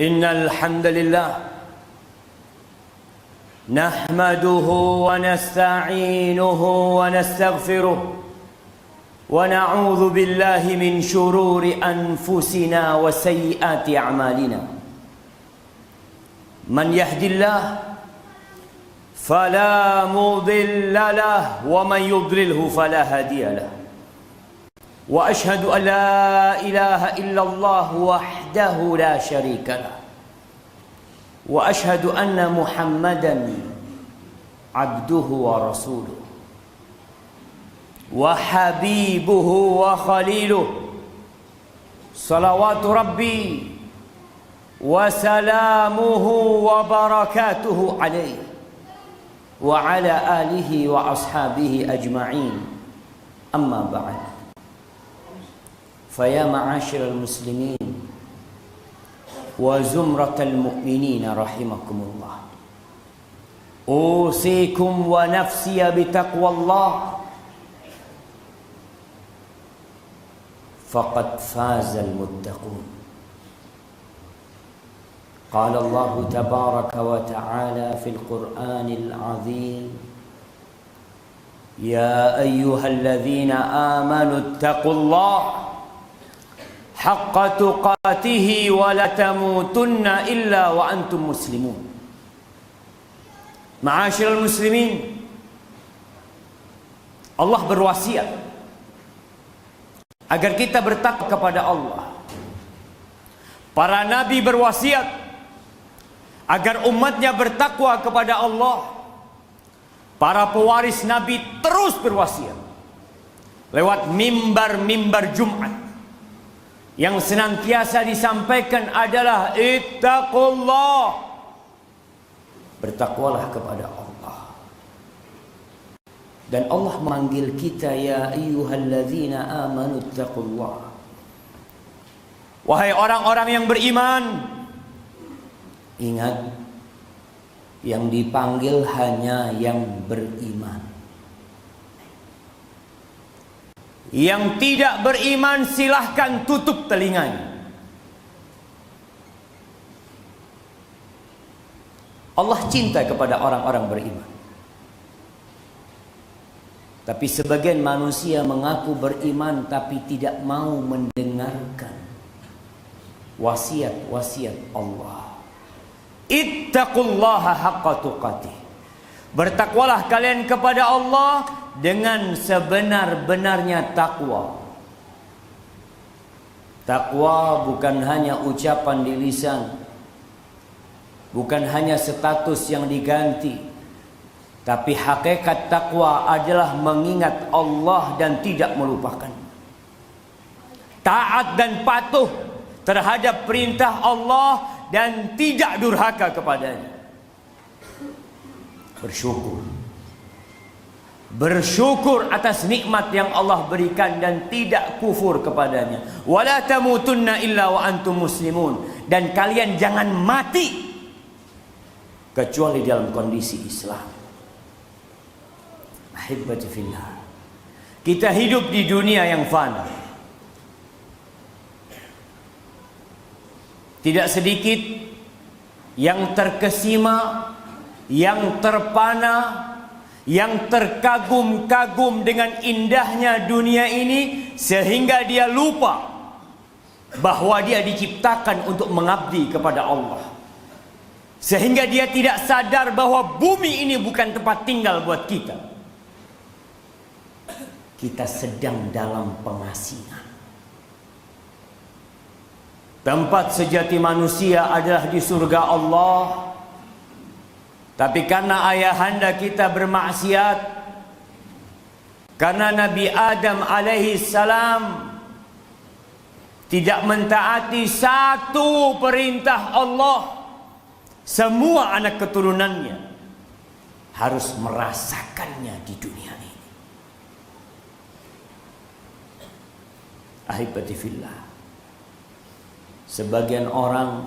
Innal hamdalillah nahmaduhu wa nasta'inuhu wa nastaghfiruh wa na'udzu billahi min shururi anfusina wa sayyiati a'malina. Man yahdillah fala mudilla lahu wa man yudlilhu fala hadiya lahu. Wa ashhadu an la ilaha illallah wahdahu la syarika lah. Wa ashhadu anna Muhammadan abduhu wa rasuluh wa habibuhu wa khaliluh. Salawatu rabbi wa salamuhu wa barakatuhu alaihi wa ala alihi wa ashabihi ajma'in. Amma ba'd. Faya ma'asyiral muslimin wa zumratal mu'minin rahimakumullah. Usikum wa nafsiya bitaqwallah. Faqad fazal muttaqun. Qala Allah tabaraka wa ta'ala fil Qur'anil azim. Ya ayyuhalladzina amanu ittaqullaha haqqa tuqatihi wa la tamutunna illa wa antum muslimun. Ma'asyiral muslimin, Allah berwasiat agar kita bertakwa kepada Allah. Para nabi berwasiat agar umatnya bertakwa kepada Allah. Para pewaris nabi terus berwasiat lewat mimbar-mimbar Jumat. Yang senantiasa disampaikan adalah ittaqullah. Bertakwalah kepada Allah. Dan Allah memanggil kita, ya ayyuhalladzina amanu ittaqullah. Wahai orang-orang yang beriman, ingat, yang dipanggil hanya yang beriman. Yang tidak beriman silahkan tutup telinganya. Allah cinta kepada orang-orang beriman. Tapi sebagian manusia mengaku beriman tapi tidak mau mendengarkan wasiat-wasiat Allah. Ittaqullaha haqqa tuqatih. Bertakwalah kalian kepada Allah dengan sebenar-benarnya takwa. Takwa bukan hanya ucapan di lisan, bukan hanya status yang diganti, tapi hakikat takwa adalah mengingat Allah dan tidak melupakan. Taat dan patuh terhadap perintah Allah dan tidak durhaka kepadanya. Bersyukur atas nikmat yang Allah berikan dan tidak kufur kepadanya. Wala tamutunna illa wa antum muslimun. Dan kalian jangan mati kecuali dalam kondisi Islam. Ahibbati fillah. Kita hidup di dunia yang fana. Tidak sedikit yang terkesima, yang terpana, yang terkagum-kagum dengan indahnya dunia ini, sehingga dia lupa bahwa dia diciptakan untuk mengabdi kepada Allah. Sehingga dia tidak sadar bahwa bumi ini bukan tempat tinggal buat kita. Kita sedang dalam pengasingan. Tempat sejati manusia adalah di surga Allah. Tapi karena ayahanda kita bermaksiat, karena Nabi Adam alaihi salam tidak mentaati satu perintah Allah, semua anak keturunannya harus merasakannya di dunia ini. Ahibati fillah. Sebagian orang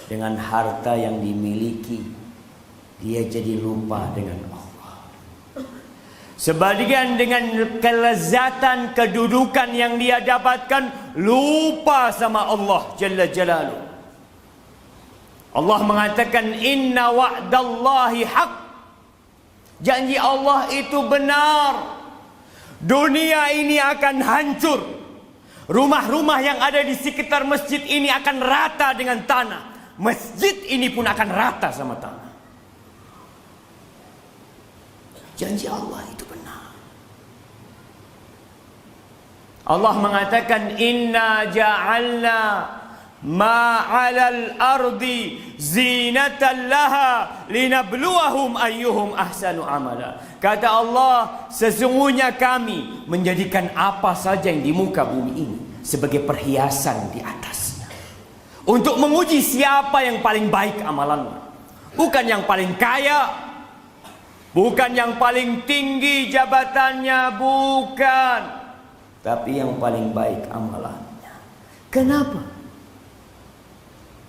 dengan harta yang dimiliki, dia jadi lupa dengan Allah. Sebagian dengan kelezatan kedudukan yang dia dapatkan, lupa sama Allah Jalla Jalaluh. Allah mengatakan, inna wa'dallahi haq. Janji Allah itu benar. Dunia ini akan hancur. Rumah-rumah yang ada di sekitar masjid ini akan rata dengan tanah. Masjid ini pun akan rata sama tanah. Janji Allah itu benar. Allah mengatakan, inna ja'alna ma'alal ardi zinatan laha linabluwahum ayyuhum ahsanu amala. Kata Allah, sesungguhnya kami menjadikan apa saja yang di muka bumi ini sebagai perhiasan di atasnya, untuk menguji siapa yang paling baik amalannya. Bukan yang paling kaya, bukan yang paling tinggi jabatannya, bukan, tapi yang paling baik amalannya. Kenapa?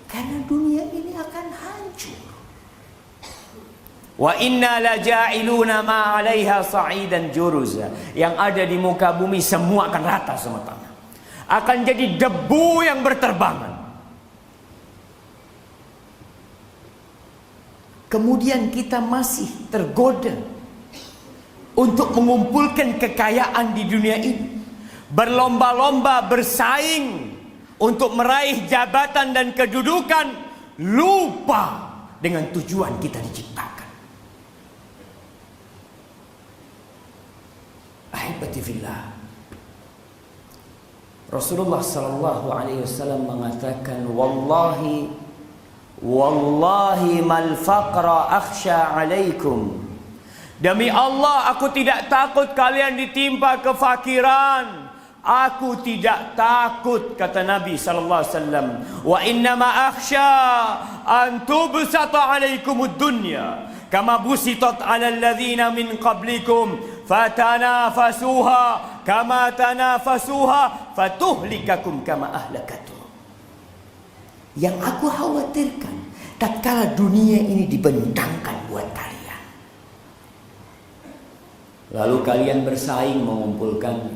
Karena dunia ini akan hancur. Wa inna la ja'iluna ma 'alaiha sa'idan juruza. Yang ada di muka bumi semua akan rata sama tanah. Akan jadi debu yang berterbangan. Kemudian kita masih tergoda untuk mengumpulkan kekayaan di dunia ini. Berlomba-lomba bersaing untuk meraih jabatan dan kedudukan, lupa dengan tujuan kita diciptakan. Ahibati fillah, Rasulullah sallallahu alaihi wasallam mengatakan, wallahi mal faqra akhsha alaikum. Demi Allah, aku tidak takut kalian ditimpa kefakiran. Aku tidak takut, kata Nabi sallallahu alaihi wasallam. Wa innama akhsha an tubsata alaikumud dunya kama busitat 'alal ladzina min qablikum fatanafasuha kama tanafasuha fatuhlikakum kama ahlakatuh. Yang aku khawatirkan, tatkala dunia ini dibentangkan buat kalian, lalu kalian bersaing mengumpulkannya,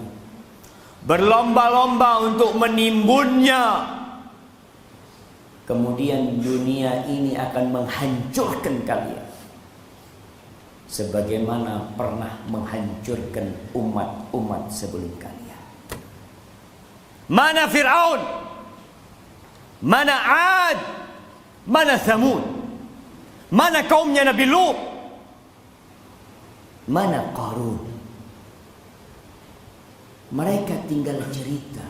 berlomba-lomba untuk menimbunnya, kemudian dunia ini akan menghancurkan kalian sebagaimana pernah menghancurkan umat-umat sebelum kalian. Mana Fir'aun, mana Ad, mana Thamud, mana kaumnya Nabi Lut, mana Qarun. Mereka tinggal cerita.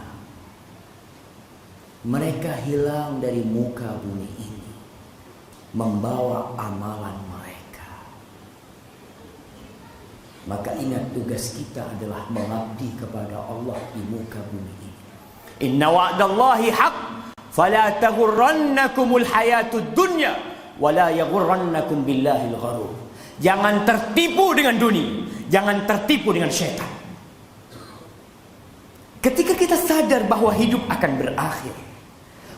Mereka hilang dari muka bumi ini, membawa amalan mereka. Maka ingat, tugas kita adalah mengabdi kepada Allah di muka bumi ini. Inna wa'dallahi haq, fala taghurrannakumul hayatud dunya, wala yaghurrannakum billahil gharur. Jangan tertipu dengan dunia, jangan tertipu dengan syaitan. Ketika kita sadar bahwa hidup akan berakhir,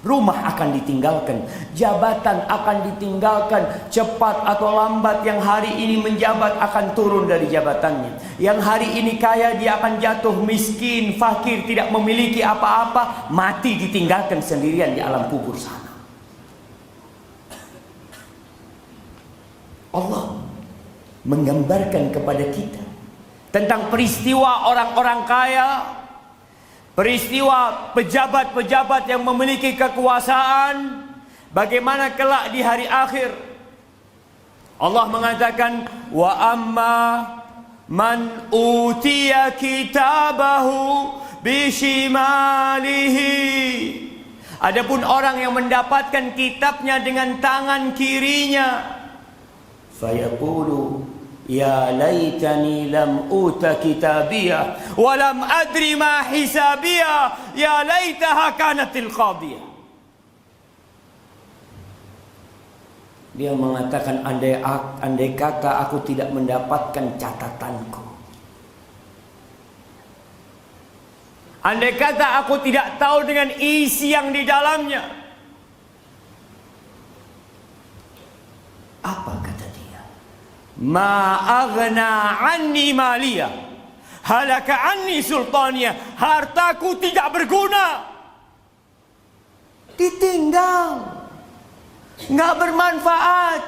rumah akan ditinggalkan, jabatan akan ditinggalkan, cepat atau lambat yang hari ini menjabat akan turun dari jabatannya. Yang hari ini kaya, dia akan jatuh miskin, fakir, tidak memiliki apa-apa, mati ditinggalkan sendirian di alam kubur sana. Allah menggambarkan kepada kita tentang peristiwa orang-orang kaya, peristiwa pejabat-pejabat yang memiliki kekuasaan, bagaimana kelak di hari akhir. Allah mengatakan, wa amma man utiya kitabahu bishimalihi. Adapun orang yang mendapatkan kitabnya dengan tangan kirinya, fayaqulu ya laitani lam uta kitabiyah wa lam adri ma hisabiyah ya laitaha kanatil qadiyah. Dia mengatakan, andai kata aku tidak mendapatkan catatanku, andai kata aku tidak tahu dengan isi yang di dalamnya, apa kata dia? ma aghna anni maliyah, halaka anni sultaniyah, hartaku tidak berguna, ditinggal, nggak bermanfaat.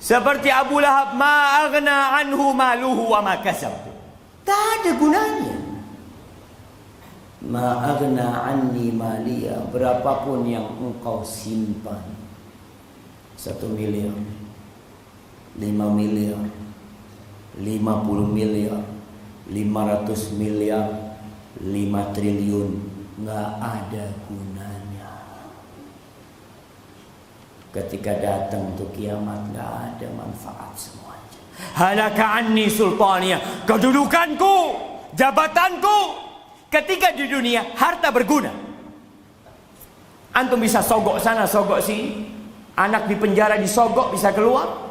Seperti Abu Lahab, ma aghna anhu maluhu wa ma kasab, tak ada gunanya. Ma aghna anni maliyah, berapapun yang engkau simpan, 1 miliar, 5 miliar, 50 miliar, 500 miliar, 5 triliun, nggak ada gunanya. Ketika datang untuk kiamat, nggak ada manfaat semuanya. Halaka anni sultaniyah, kedudukanku, jabatanku. Ketika di dunia harta berguna, antum bisa sogok sana sogok sini, anak di penjara disogok bisa keluar.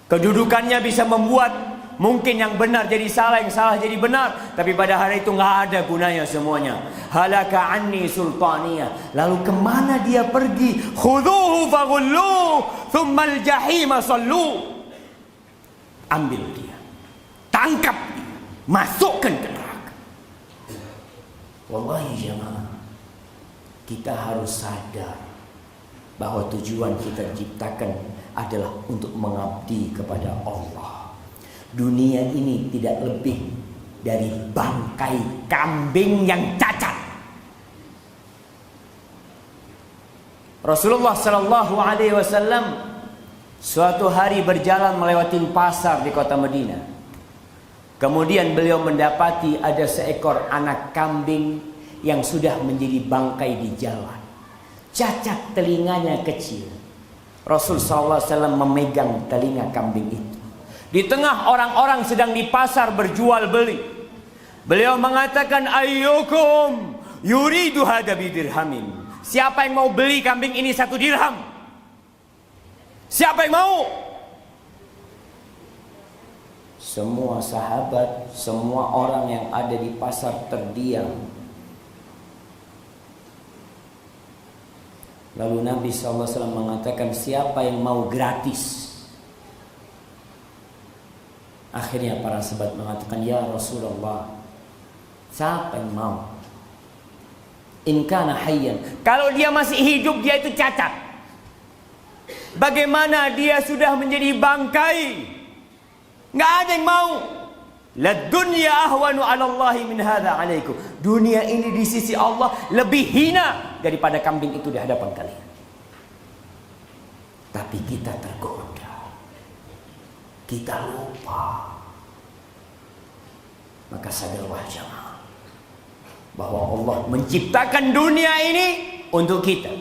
Kedudukannya bisa membuat mungkin yang benar jadi salah, yang salah jadi benar, tapi pada hari itu nggak ada gunanya semuanya. Halaka anni sultaniyah. Lalu kemana dia pergi? Khudhuhu faghulluh thummal jahima sallu. Ambil dia, tangkap dia, masukkan ke neraka. Wallahi jemaah, kita harus sadar bahwa tujuan kita diciptakan adalah untuk mengabdi kepada Allah. Dunia ini tidak lebih dari bangkai kambing yang cacat. Rasulullah sallallahu alaihi wasallam suatu hari berjalan melewati pasar di kota Madinah. Kemudian beliau mendapati ada seekor anak kambing yang sudah menjadi bangkai di jalan. Cacat telinganya kecil. Rasul SAW memegang telinga kambing itu. Di tengah orang-orang sedang di pasar berjual beli, beliau mengatakan, ayyukum yuridu hadha bidirhamin. Siapa yang mau beli kambing ini 1 dirham? Siapa yang mau? Semua sahabat, semua orang yang ada di pasar terdiam. Lalu Nabi SAW mengatakan, siapa yang mau gratis? Akhirnya para sahabat mengatakan, ya Rasulullah, siapa yang mau? In kana hayyan, kalau dia masih hidup dia itu cacat. Bagaimana dia sudah menjadi bangkai? Nggak ada yang mau. La dunya ahwanu 'ala Allahi min hadza 'alaikum. Dunia ini di sisi Allah lebih hina daripada kambing itu di hadapan kalian. Tapi kita tergoda. Kita lupa. Maka sadarlah jemaah bahwa Allah menciptakan dunia ini untuk kita.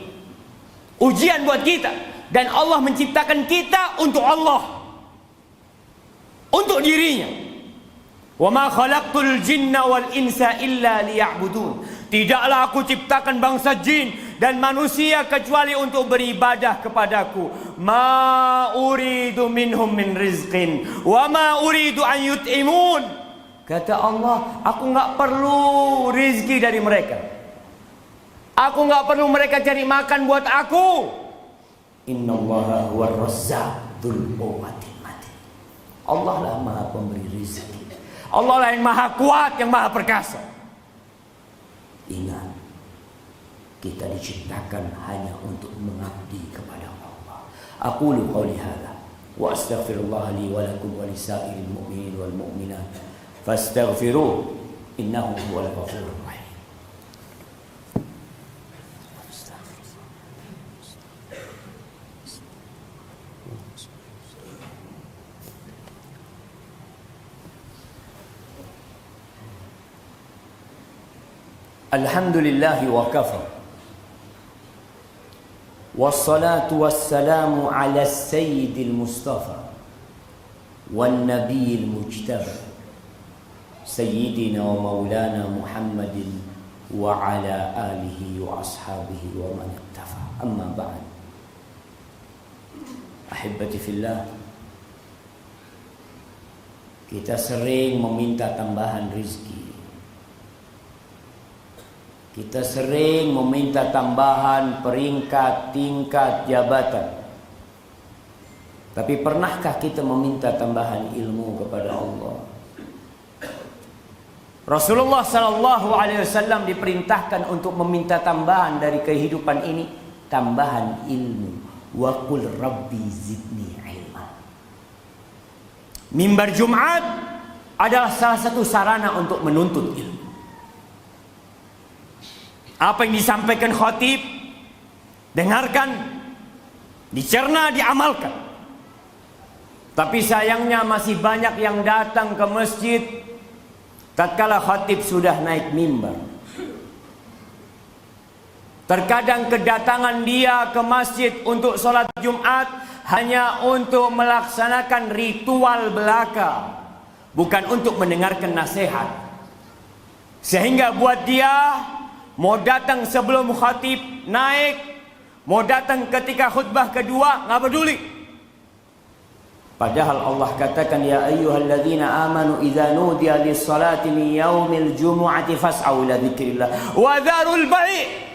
Ujian buat kita, dan Allah menciptakan kita untuk Allah. Untuk dirinya. Wa ma khalaqtul jinna wal insa illa liya'budun. Tidaklah aku ciptakan bangsa jin dan manusia kecuali untuk beribadah kepadaku. Ma uridu minhum min rizqin wa ma uridu an yut'imun. Kata Allah, aku enggak perlu rizki dari mereka. Aku enggak perlu mereka cari makan buat aku. Innallaha huwar razzaq dzul quwwati. Allah lah maha pemberi rezeki. Allah lah yang maha kuat, yang maha perkasa. Ingat, kita diciptakan hanya untuk mengabdi kepada Allah. Aqulu qawli hadza wa astaghfirullah li wa lakum wa lisairil mu'minin wal mu'minat fastaghfiruh innahu huwal ghafurur rahim. Alhamdulillahi wa kafa. Wassalatu wassalamu ala sayyidil mustafa wan nabiyil mujtaba sayyidina wa maulana Muhammadin wa ala alihi wa ashabihi wa man iqtafa. Amma ba'd. Ahibati fillah, kita sering meminta tambahan rizki. Kita sering meminta tambahan peringkat, tingkat, jabatan. Tapi pernahkah kita meminta tambahan ilmu kepada Allah? Rasulullah sallallahu alaihi wasallam diperintahkan untuk meminta tambahan dari kehidupan ini, tambahan ilmu. Wa qul rabbi zidni ilma. Mimbar Jumat adalah salah satu sarana untuk menuntut ilmu. Apa yang disampaikan khatib, dengarkan, dicerna, diamalkan. Tapi sayangnya masih banyak yang datang ke masjid tatkala khatib sudah naik mimbar. Terkadang kedatangan dia ke masjid untuk sholat Jumat hanya untuk melaksanakan ritual belaka, bukan untuk mendengarkan nasihat. Sehingga buat dia, mau datang sebelum khatib naik, mau datang ketika khutbah kedua, nggak peduli. Padahal Allah katakan, ya ayyuhalladzina amanu idza nudiya lis-salati min yaumil jumu'ati fas'au ila dzikrillah wa dzarul bai'.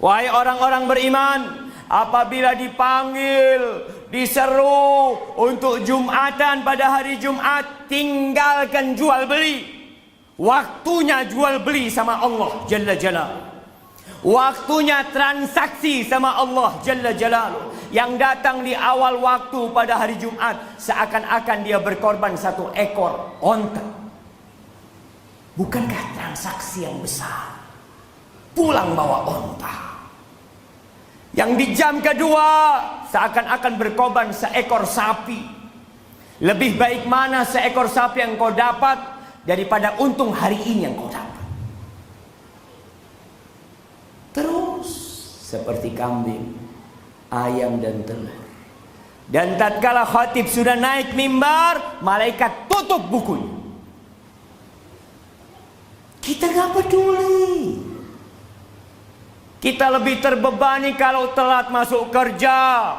Wahai orang-orang beriman, apabila dipanggil, diseru untuk Jumatan pada hari Jumat, tinggalkan jual beli. Waktunya jual beli sama Allah Jalla Jalaluhu. Waktunya transaksi sama Allah Jalla Jalaluhu. Yang datang di awal waktu pada hari Jumat, seakan-akan dia berkorban satu ekor onta. Bukankah transaksi yang besar? Pulang bawa onta. Yang di jam kedua, seakan-akan berkorban seekor sapi. Lebih baik mana seekor sapi yang kau dapat daripada untung hari ini yang kau dapat. Terus seperti kambing, ayam dan telur. Dan tatkala khatib sudah naik mimbar, malaikat tutup bukunya. Kita gak peduli. Kita lebih terbebani kalau telat masuk kerja,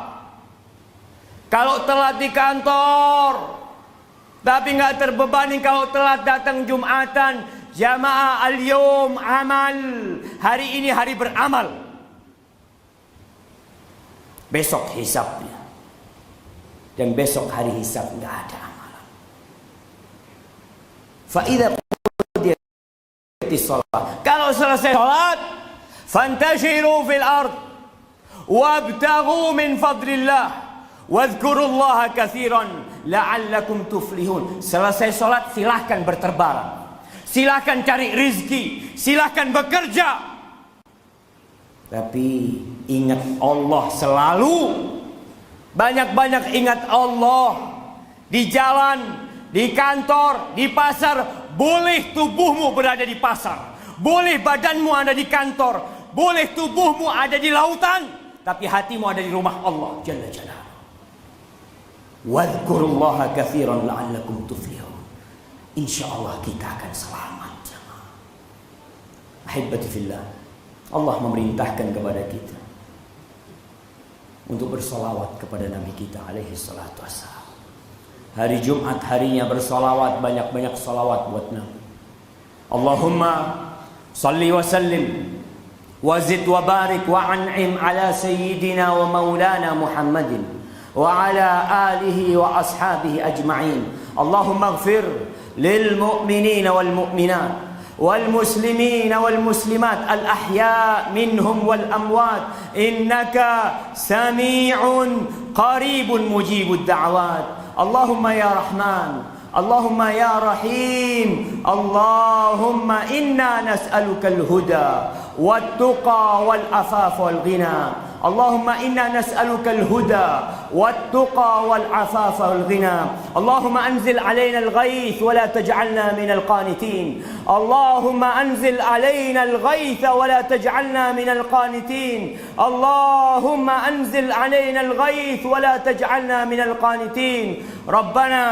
kalau telat di kantor. Tapi gak terbebani kalau telat datang Jumatan. Jamaah al-yawm amal. Hari ini hari beramal. Besok hisabnya. Dan besok hari hisab nggak ada amalan. Fa'idha qudiyatis shalah. Kalau selesai salat, fantashiru fil ard wabtaghu min fadlillah wadhkurullaha katsiran la'allakum tuflihun. Selesai salat silahkan berterbangan. Silahkan cari rizki, silahkan bekerja. Tapi ingat Allah selalu. Banyak-banyak ingat Allah. Di jalan, di kantor, di pasar. Boleh tubuhmu berada di pasar, boleh badanmu ada di kantor, boleh tubuhmu ada di lautan, tapi hatimu ada di rumah Allah Jalla Jalaluhu. Wadhkurullaha katsiran la'allakum tuflihun. InsyaAllah kita akan selamat. Ahibati fillah, Allah memerintahkan kepada kita untuk bersolawat kepada Nabi kita alaihi salatu wassalam. Hari Jumat harinya bersolawat, banyak-banyak solawat buat Nabi. Allahumma salli wa sallim wa zid wa barik wa an'im ala sayyidina wa maulana Muhammadin wa ala alihi wa ashabihi ajma'in. Allahumma ighfir lil mu'minina wal mu'minat wal muslimina wal muslimat al ahya minhum wal amwat innaka sami'un qaribun mujibud da'awat. Allahumma ya Rahman, Allahumma ya Rahim, Allahumma inna nas'aluka al-huda wat-tuqa wal-afaf wal-ghina. اللهم إنا نسألك الهدى والتقى والعفاف والغنى. اللهم أنزل علينا الغيث ولا تجعلنا من القانتين. اللهم أنزل علينا الغيث ولا تجعلنا من القانتين. اللهم أنزل علينا الغيث ولا تجعلنا من القانتين. ربنا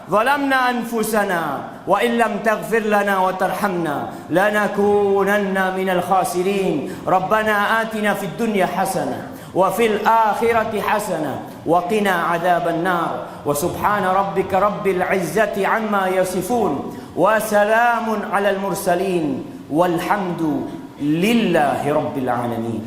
ظلمنا أنفسنا وإن لم تغفر لنا وترحمنا لنكونن من الخاسرين. ربنا آتنا في الدنيا حسنة وفي الآخرة حسنة وقنا عذاب النار. وسبحان ربك رب العزة عما يصفون وسلام على المرسلين والحمد لله رب العالمين.